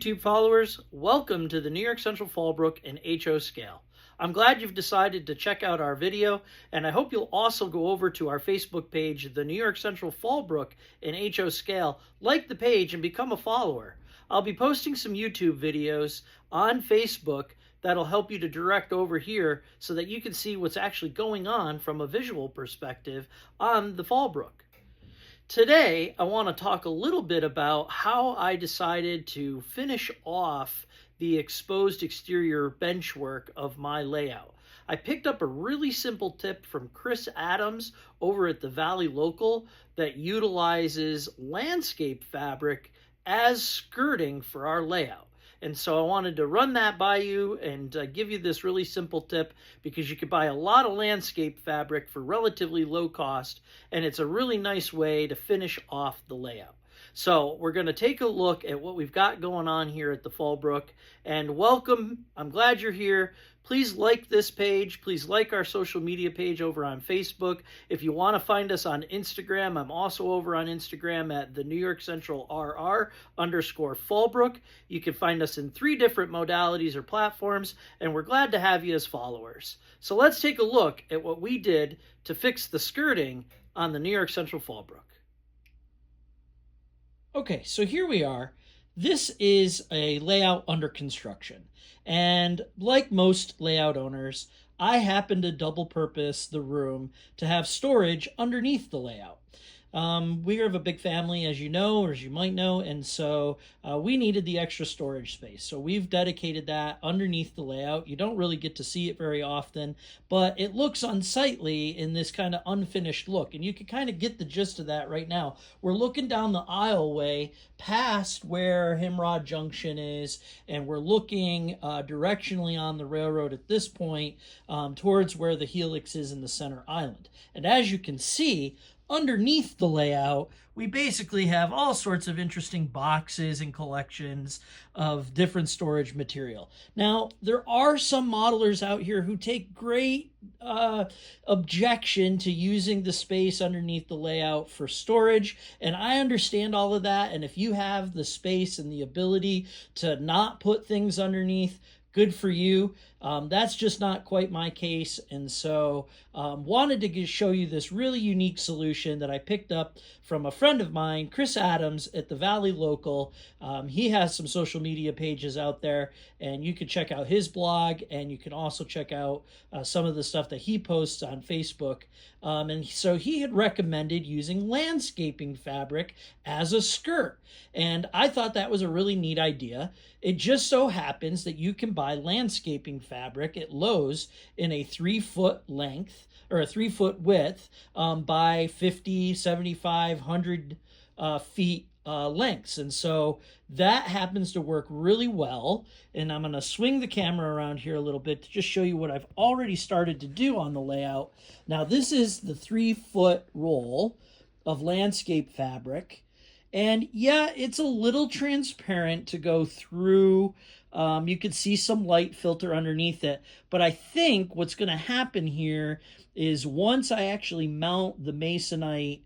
YouTube followers, welcome to the New York Central Fallbrook in HO scale. I'm glad you've decided to check out our video, and I hope you'll also go over to our Facebook page, the New York Central Fallbrook in HO scale, like the page and become a follower. I'll be posting some YouTube videos on Facebook that'll help you to direct over here so that you can see what's actually going on from a visual perspective on the Fallbrook. Today, I want to talk a little bit about how I decided to finish off the exposed exterior benchwork of my layout. I picked up a really simple tip from Chris Adams over at the Valley Local that utilizes landscape fabric as skirting for our layout. And so I wanted to run that by you and give you this really simple tip because you could buy a lot of landscape fabric for relatively low cost, and it's a really nice way to finish off the layout. So we're going to take a look at what we've got going on here at the Fallbrook, and welcome. I'm glad you're here. Please like this page. Please like our social media page over on Facebook. If you want to find us on Instagram, I'm also over on Instagram at the New York Central RR_Fallbrook. You can find us in 3 different modalities or platforms, and we're glad to have you as followers. So let's take a look at what we did to fix the skirting on the New York Central Fallbrook. Okay, so here we are. This is a layout under construction. And like most layout owners, I happen to double purpose the room to have storage underneath the layout. We have a big family, as you know, or as you might know, and so we needed the extra storage space. So we've dedicated that underneath the layout. You don't really get to see it very often, but it looks unsightly in this kind of unfinished look, and you can kind of get the gist of that right now. We're looking down the aisleway past where Himrod Junction is, and we're looking directionally on the railroad at this point towards where the helix is in the center island. And as you can see, underneath the layout, we basically have all sorts of interesting boxes and collections of different storage material. Now, there are some modelers out here who take great objection to using the space underneath the layout for storage, and I understand all of that. And if you have the space and the ability to not put things underneath, good for you. That's just not quite my case, and so wanted to show you this really unique solution that I picked up from a friend of mine, Chris Adams at the Valley Local. He has some social media pages out there, and you can check out his blog, and you can also check out some of the stuff that he posts on Facebook. And so he had recommended using landscaping fabric as a skirt, and I thought that was a really neat idea. It just so happens that you can buy landscaping fabric at Lowe's in a 3-foot length or a 3-foot width by 50, 75, 100 feet lengths. And so that happens to work really well. And I'm going to swing the camera around here a little bit to just show you what I've already started to do on the layout. Now, this is the 3-foot roll of landscape fabric. And yeah, it's a little transparent to go through. You could see some light filter underneath it. But I think what's going to happen here is once I actually mount the Masonite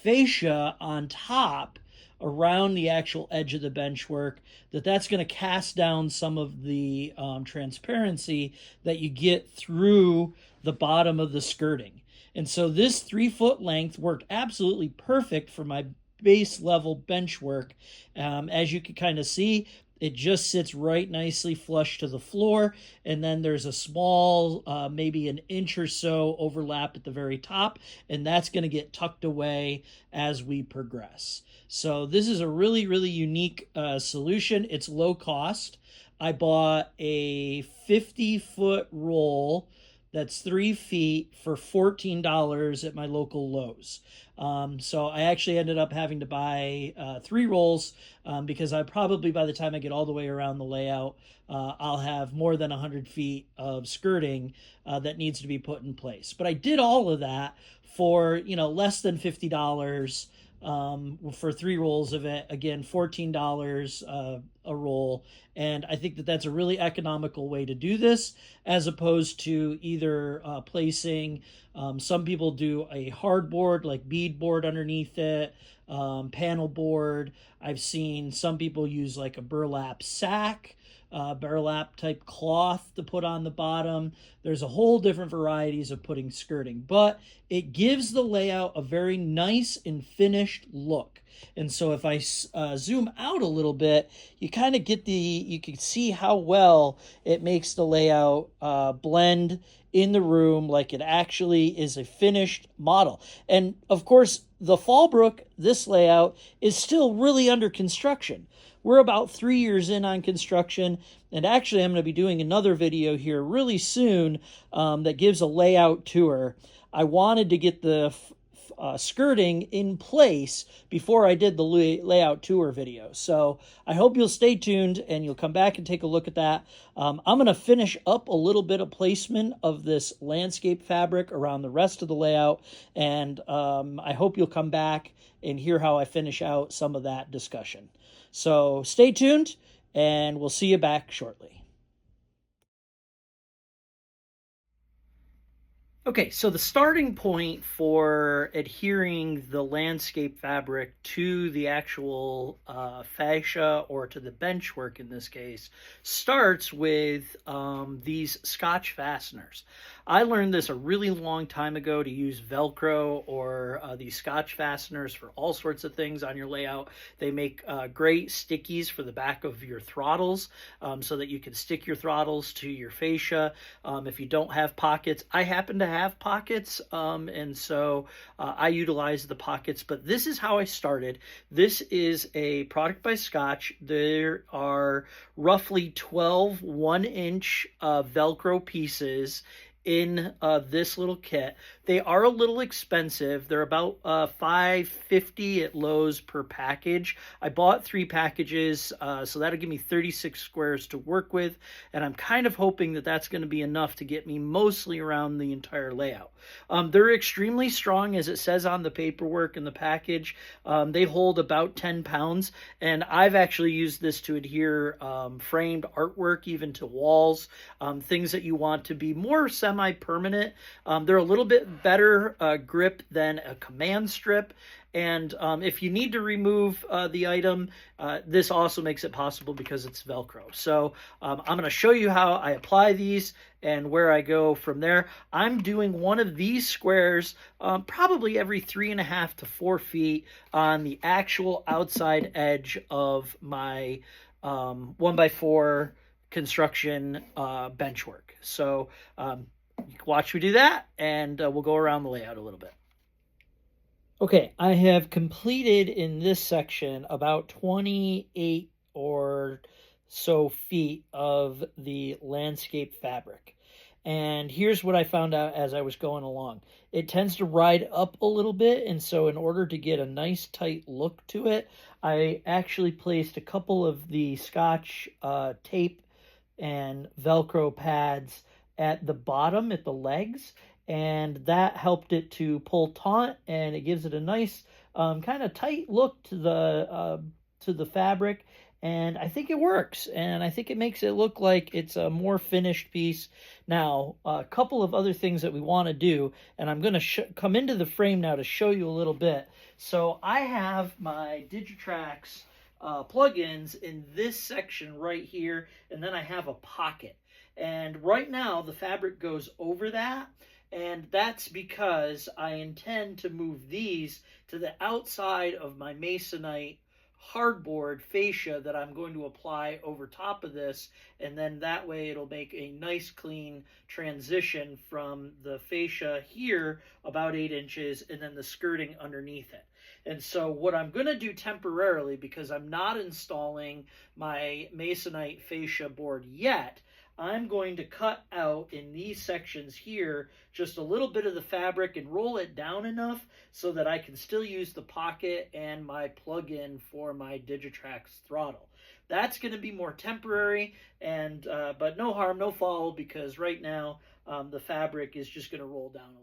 fascia on top around the actual edge of the benchwork, that's going to cast down some of the transparency that you get through the bottom of the skirting. And so this 3-foot length worked absolutely perfect for my base level bench work. As you can kind of see, it just sits right nicely flush to the floor, and then there's a small maybe an inch or so overlap at the very top, and that's going to get tucked away as we progress. So this is a really unique solution. It's low cost. I bought a 50-foot roll that's 3 feet for $14 at my local Lowe's. So I actually ended up having to buy 3 rolls because I probably, by the time I get all the way around the layout, I'll have more than 100 feet of skirting that needs to be put in place. But I did all of that for less than $50 for 3 rolls of it. Again, $14 a roll. And I think that that's a really economical way to do this, as opposed to either placing, some people do a hardboard like beadboard underneath it, panel board. I've seen some people use like a burlap sack, burlap type cloth to put on the bottom. There's a whole different varieties of putting skirting, but it gives the layout a very nice and finished look. And so if I zoom out a little bit, you kind of get you can see how well it makes the layout blend in the room like it actually is a finished model. And of course, the Fallbrook, this layout, is still really under construction. We're about 3 years in on construction, and actually I'm going to be doing another video here really soon that gives a layout tour. I wanted to get the skirting in place before I did the layout tour video. So I hope you'll stay tuned and you'll come back and take a look at that. I'm going to finish up a little bit of placement of this landscape fabric around the rest of the layout, and I hope you'll come back and hear how I finish out some of that discussion. So stay tuned, and we'll see you back shortly. Okay, so the starting point for adhering the landscape fabric to the actual fascia, or to the benchwork in this case, starts with these Scotch fasteners. I learned this a really long time ago to use Velcro or these Scotch fasteners for all sorts of things on your layout. They make great stickies for the back of your throttles, so that you can stick your throttles to your fascia. If you don't have pockets, I happen to have pockets, and so I utilize the pockets, but this is how I started. This is a product by Scotch. There are roughly 12 1-inch Velcro pieces in this little kit. They are a little expensive. They're about $5.50 at Lowe's per package. I bought 3 packages, so that'll give me 36 squares to work with, and I'm kind of hoping that that's going to be enough to get me mostly around the entire layout. They're extremely strong, as it says on the paperwork in the package. They hold about 10 pounds, and I've actually used this to adhere framed artwork even to walls, things that you want to be more semi-permanent. They're a little bit better grip than a command strip, and if you need to remove the item, this also makes it possible because it's Velcro. So I'm going to show you how I apply these and where I go from there. I'm doing one of these squares probably every 3.5 to 4 feet on the actual outside edge of my 1x4 construction benchwork. So you can watch me do that, and we'll go around the layout a little bit. Okay, I have completed in this section about 28 or so feet of the landscape fabric. And here's what I found out as I was going along. It tends to ride up a little bit, and so in order to get a nice tight look to it, I actually placed a couple of the Scotch tape and Velcro pads at the bottom, at the legs, and that helped it to pull taut, and it gives it a nice kind of tight look to the fabric. And I think it works, and I think it makes it look like it's a more finished piece. Now, a couple of other things that we want to do, and I'm going to come into the frame now to show you a little bit. So I have my Digitrax plugins in this section right here, and then I have a pocket. And right now, the fabric goes over that, and that's because I intend to move these to the outside of my Masonite hardboard fascia that I'm going to apply over top of this, and then that way it'll make a nice clean transition from the fascia here about 8 inches and then the skirting underneath it. And so what I'm going to do temporarily, because I'm not installing my Masonite fascia board yet, I'm going to cut out in these sections here just a little bit of the fabric and roll it down enough so that I can still use the pocket and my plug-in for my Digitrax throttle. That's going to be more temporary, and but no harm, no foul, because right now the fabric is just going to roll down a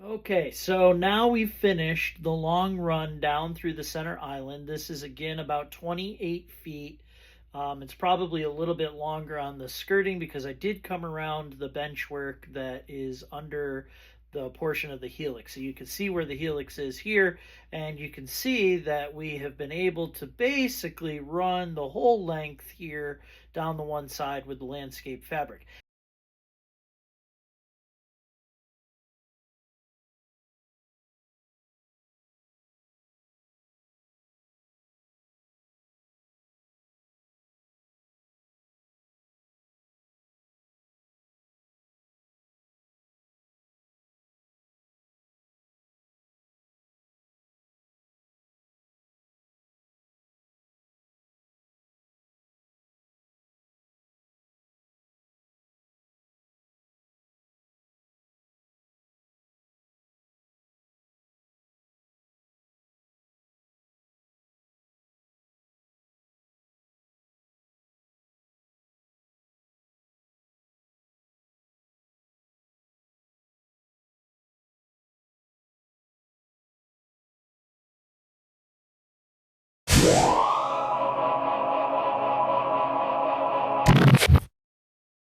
little. Okay, so now we've finished the long run down through the center island. This is again about 28 feet. It's probably a little bit longer on the skirting because I did come around the bench work that is under the portion of the helix. So you can see where the helix is here, and you can see that we have been able to basically run the whole length here down the one side with the landscape fabric.